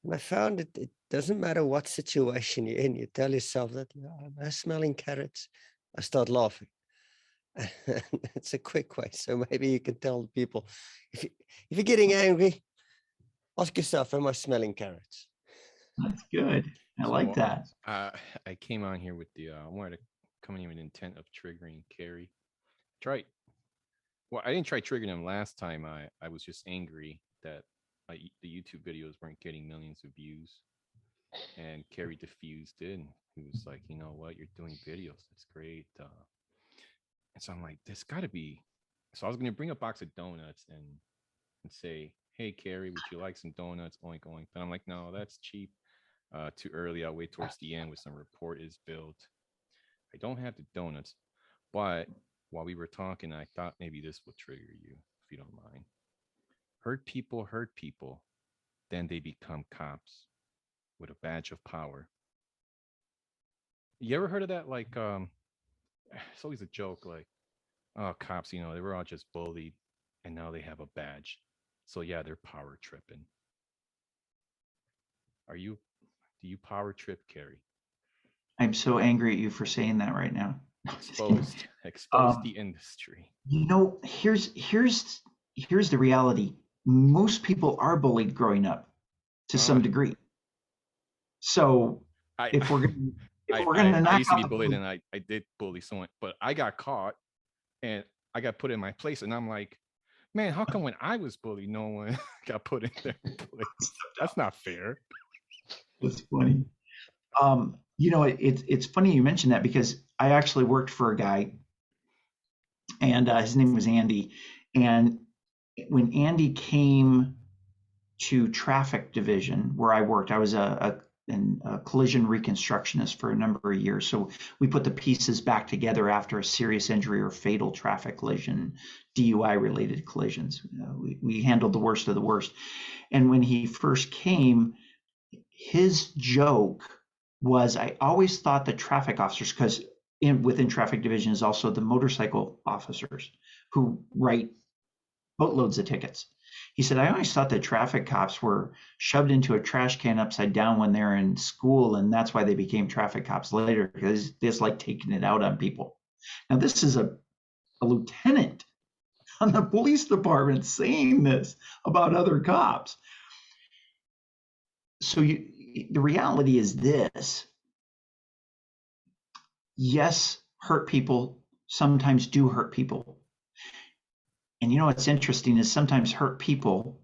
And I found it doesn't matter what situation you're in, you tell yourself that, I'm smelling carrots. I start laughing. It's a quick way. So maybe you can tell people, if you're getting angry, ask yourself, am I smelling carrots? That's good. I like that. I came on here with I wanted to come in with intent of triggering Kerry. I didn't try triggering him last time. I was just angry that the YouTube videos weren't getting millions of views, and Kerry diffused it, and he was like, you know what, you're doing videos, that's great. And so I'm like, there's got to be. So I was gonna bring a box of donuts and say, hey Kerry, would you like some donuts? Oink oink. But I'm like, no, that's cheap. Too early. I'll wait towards the end when some report is built. I don't have the donuts, but while we were talking, I thought maybe this would trigger you, if you don't mind. Hurt people, then they become cops with a badge of power. You ever heard of that? Like, it's always a joke, like, oh, cops, you know, they were all just bullied and now they have a badge. So yeah, they're power tripping. Do you power trip, Kerry? I'm so angry at you for saying that right now. Expose the industry. You know, here's the reality. Most people are bullied growing up to some degree. So if we're gonna I used to be bullied, and I did bully someone, but I got caught and I got put in my place, and I'm like, man, how come when I was bullied, no one got put in their place? That's not fair. That's funny. You know, it's funny you mentioned that, because I actually worked for a guy, and his name was Andy. And when Andy came to traffic division where I worked, I was a collision reconstructionist for a number of years. So we put the pieces back together after a serious injury or fatal traffic collision, DUI related collisions. We handled the worst of the worst. And when he first came, his joke was, I always thought that traffic officers, because within traffic division is also the motorcycle officers who write boatloads of tickets. He said, I always thought that traffic cops were shoved into a trash can upside down when they're in school, and that's why they became traffic cops later, because they just like taking it out on people. Now, this is a lieutenant on the police department saying this about other cops. So the reality is this. Yes, hurt people sometimes do hurt people. And you know what's interesting is sometimes hurt people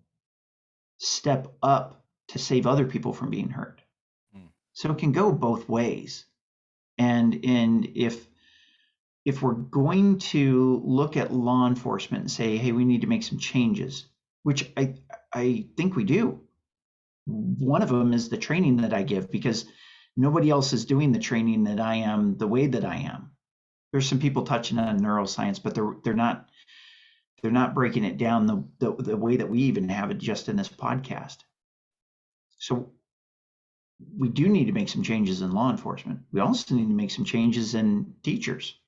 step up to save other people from being hurt. So it can go both ways. And if we're going to look at law enforcement and say, hey, we need to make some changes, which I think we do. One of them is the training that I give, because nobody else is doing the training that I am the way that I am. There's some people touching on neuroscience, but they're not breaking it down the way that we even have it just in this podcast. So we do need to make some changes in law enforcement. We also need to make some changes in teachers,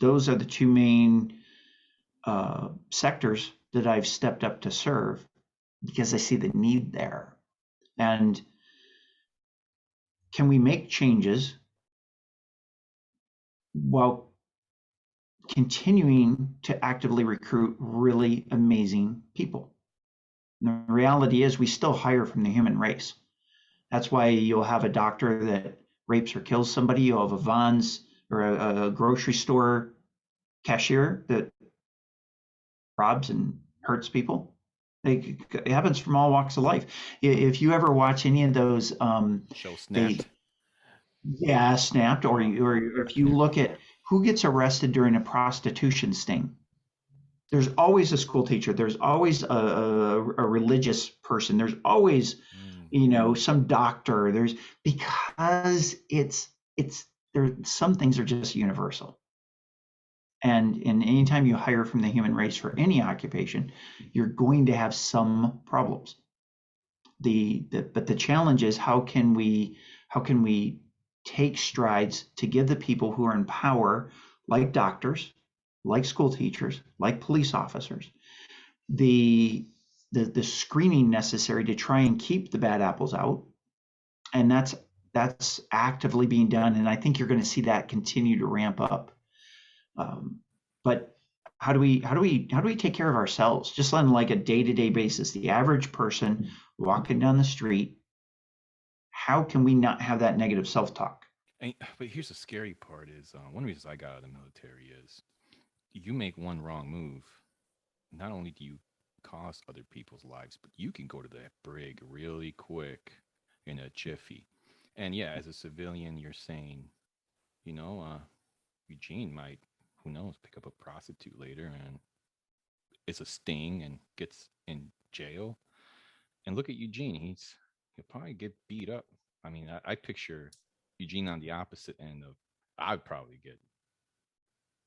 those are the two main sectors that I've stepped up to serve, because I see the need there. And can we make changes while continuing to actively recruit really amazing people? And the reality is we still hire from the human race. That's why you'll have a doctor that rapes or kills somebody. You'll have a Vons or a grocery store cashier that robs and hurts people. It happens from all walks of life. If you ever watch any of those show Snapped, Snapped, or if you look at who gets arrested during a prostitution sting, there's always a school teacher, there's always a religious person, there's always some doctor, because some things are just universal. And anytime you hire from the human race for any occupation, you're going to have some problems. But the challenge is, how can we take strides to give the people who are in power, like doctors, like school teachers, like police officers, the screening necessary to try and keep the bad apples out. And that's actively being done. And I think you're going to see that continue to ramp up. But how do we take care of ourselves, just on like a day-to-day basis? The average person walking down the street, how can we not have that negative self-talk? But here's the scary part is, one reason I got out of the military is, you make one wrong move, not only do you cost other people's lives, but you can go to that brig really quick in a jiffy. And yeah, as a civilian, you're saying, you know, Eugene might, who knows, pick up a prostitute later and it's a sting and gets in jail. And look at Eugene. He'll probably get beat up. I mean, I picture Eugene on the opposite end of, I'd probably get,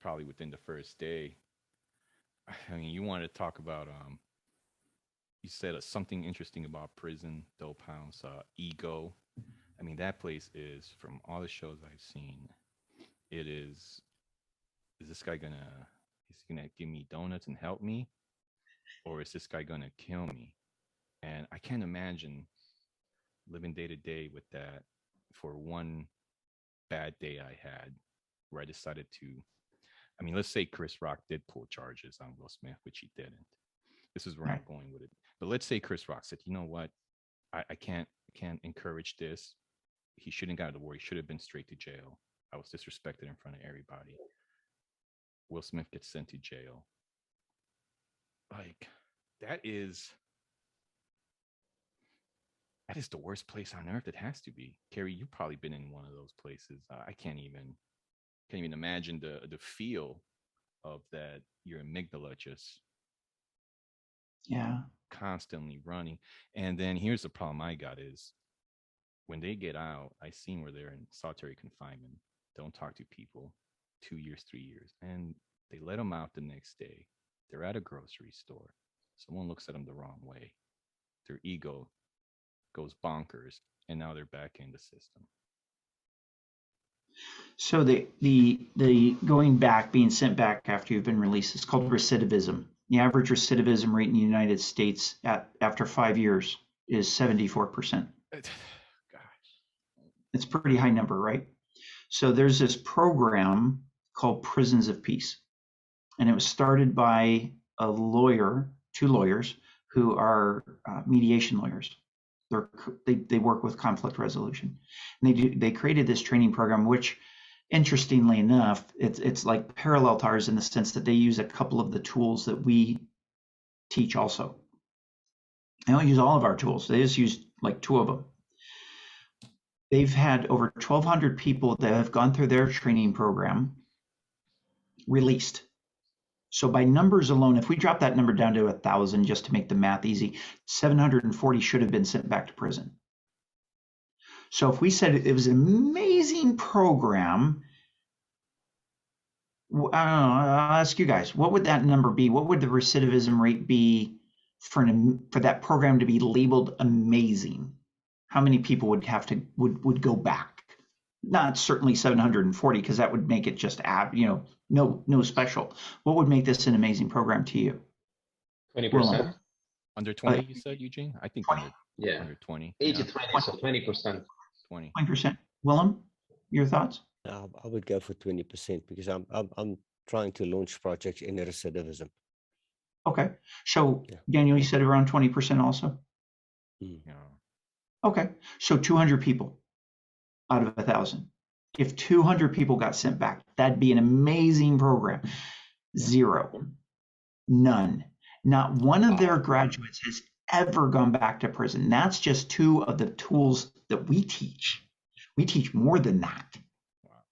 probably within the first day. I mean, you want to talk about, you said something interesting about prison, Dope House, ego. I mean, that place is, from all the shows I've seen, it is this guy gonna, is he gonna give me donuts and help me? Or is this guy gonna kill me? And I can't imagine living day to day with that for one bad day I had where I decided to, I mean, let's say Chris Rock did pull charges on Will Smith, which he didn't. This is where I'm going with it. But let's say Chris Rock said, you know what? I can't encourage this. He shouldn't got to war. He should have been straight to jail. I was disrespected in front of everybody. Will Smith gets sent to jail. Like, that is the worst place on earth. It has to be. Kerry, you've probably been in one of those places. I can't even imagine the feel of that. Your amygdala just constantly running. And then here's the problem I got is when they get out, I seen where they're in solitary confinement, don't talk to people, 2 years, 3 years, and they let them out the next day. They're at a grocery store. Someone looks at them the wrong way. Their ego goes bonkers, and now they're back in the system. So the going back, being sent back after you've been released, is called recidivism. The average recidivism rate in the United States after 5 years is 74%. It's a pretty high number, right? So there's this program called Prisons of Peace, and it was started by a lawyer, 2 lawyers who are mediation lawyers. They work with conflict resolution, and they created this training program, which, interestingly enough, it's like parallel to ours in the sense that they use a couple of the tools that we teach also. They don't use all of our tools. They just use like 2 of them. They've had over 1,200 people that have gone through their training program released. So by numbers alone, if we drop that number down to 1,000, just to make the math easy, 740 should have been sent back to prison. So if we said it was an amazing program, I don't know, I'll ask you guys, what would that number be? What would the recidivism rate be for that program to be labeled amazing? How many people would go back? Not certainly 740, because that would make it just no special. What would make this an amazing program to you? 20%. Under 20, you said, Eugene? I think 20. Under 20. 80-20, so 20%. 20%. Willem, your thoughts? I would go for 20% because I'm trying to launch projects in recidivism. Okay. So Daniel, you said around 20% also? Mm. Yeah. Okay. So 200 people out of 1,000. If 200 people got sent back, that'd be an amazing program. 0. None. Not one of their graduates has ever gone back to prison. That's just 2 of the tools that we teach. We teach more than that. Wow.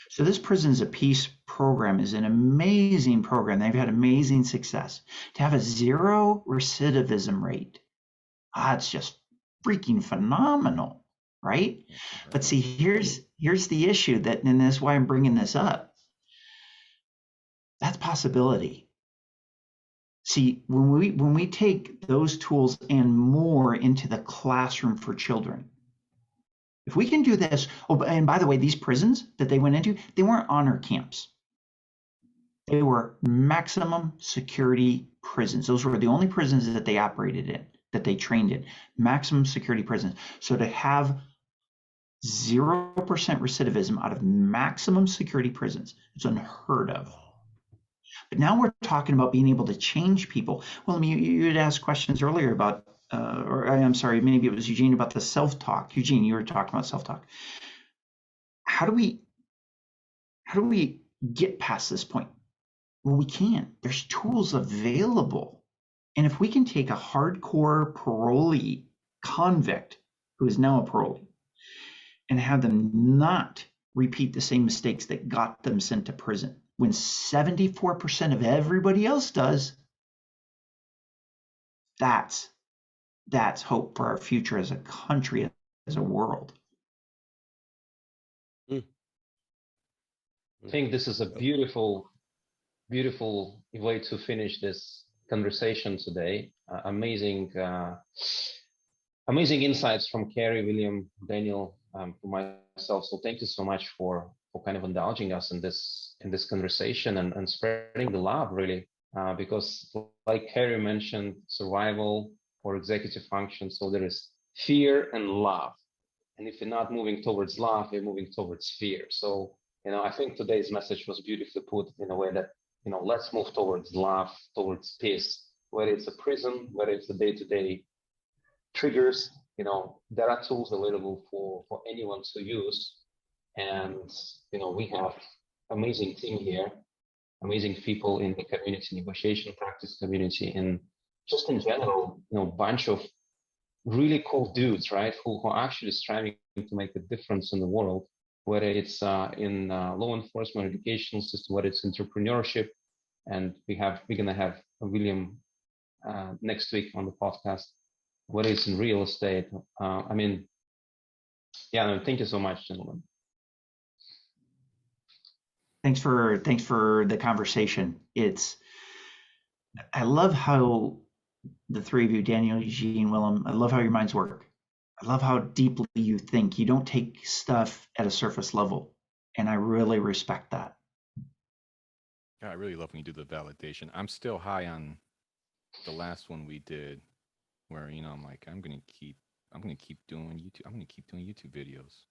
So this Prisons of Peace program is an amazing program. They've had amazing success. To have a 0 recidivism rate, it's just freaking phenomenal, right? But see, here's the issue, and that's why I'm bringing this up. That's possibility. See, when we take those tools and more into the classroom for children, if we can do this, and by the way, these prisons that they went into, they weren't honor camps. They were maximum security prisons. Those were the only prisons that they operated in, that they trained in, maximum security prisons. So to have 0% recidivism out of maximum security prisons, it's unheard of. But now we're talking about being able to change people. Well, I mean, you had asked questions earlier about, or I'm sorry, maybe it was Eugene, about the self-talk. Eugene, you were talking about self-talk. How do we get past this point? Well, we can. There's tools available. And if we can take a hardcore parolee convict who is now a parolee and have them not repeat the same mistakes that got them sent to prison, when 74% of everybody else does, that's hope for our future as a country, as a world. I think this is a beautiful way to finish this conversation today. Amazing insights from Kerry, William, Daniel, for myself. So thank you so much for kind of indulging us in this conversation and spreading the love, really, because like Kerry mentioned, survival or executive function. So there is fear and love, and if you're not moving towards love, you're moving towards fear. So I think today's message was beautifully put in a way that let's move towards love, towards peace, whether it's a prison, whether it's the day-to-day triggers. There are tools available for anyone to use, and we have amazing team here, amazing people in the community, negotiation practice community, and just in general, bunch of really cool dudes, right, who are actually striving to make a difference in the world, whether it's in law enforcement, educational system, whether it's entrepreneurship. And we're gonna have William next week on the podcast, whether it's in real estate. Thank you so much, gentlemen. Thanks for the conversation. I love how the three of you, Daniel, Eugene, Willem, I love how your minds work. I love how deeply you think. You don't take stuff at a surface level, and I really respect that. Yeah, I really love when you do the validation. I'm still high on the last one we did, where I'm like, I'm gonna keep doing YouTube. I'm gonna keep doing YouTube videos.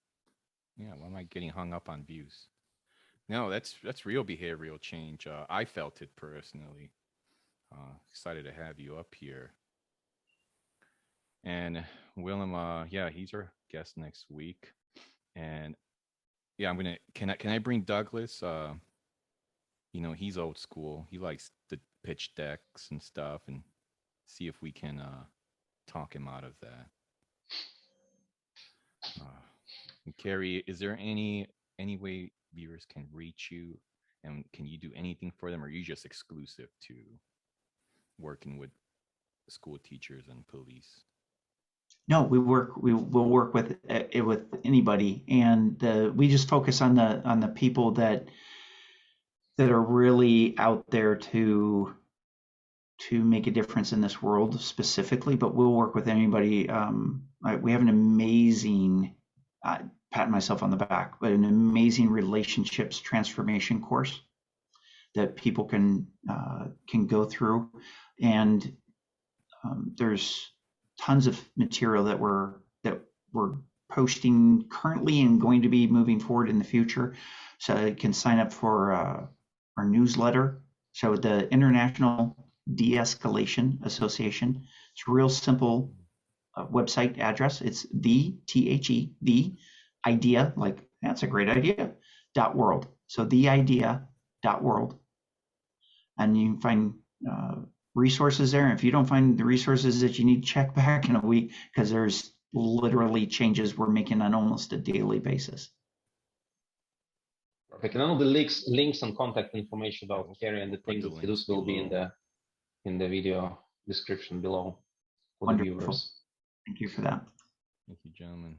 Yeah, why am I getting hung up on views? No, that's real behavioral change. I felt it personally. Excited to have you up here. And Willem, he's our guest next week. And yeah, can I bring Douglas? He's old school. He likes the pitch decks and stuff, and see if we can talk him out of that. Kerry, is there any way viewers can reach you, and can you do anything for them, or are you just exclusive to working with school teachers and police? No, we will work with anybody, and we just focus on the people that are really out there to make a difference in this world specifically. But we'll work with anybody. We have an amazing, patting myself on the back, but an amazing relationships transformation course that people can go through, and there's tons of material that we're posting currently and going to be moving forward in the future. So you can sign up for our newsletter. So the International De-Escalation Association. It's a real simple website address. It's the idea, like that's a great idea, .world. So TheIdea.world, and you can find resources there. And if you don't find the resources that you need, check back in a week, because there's literally changes we're making on almost a daily basis. Perfect. And all the links and contact information about Kerry and the things that he does will be in the video description below for the viewers. Thank you for that. Thank you, gentlemen.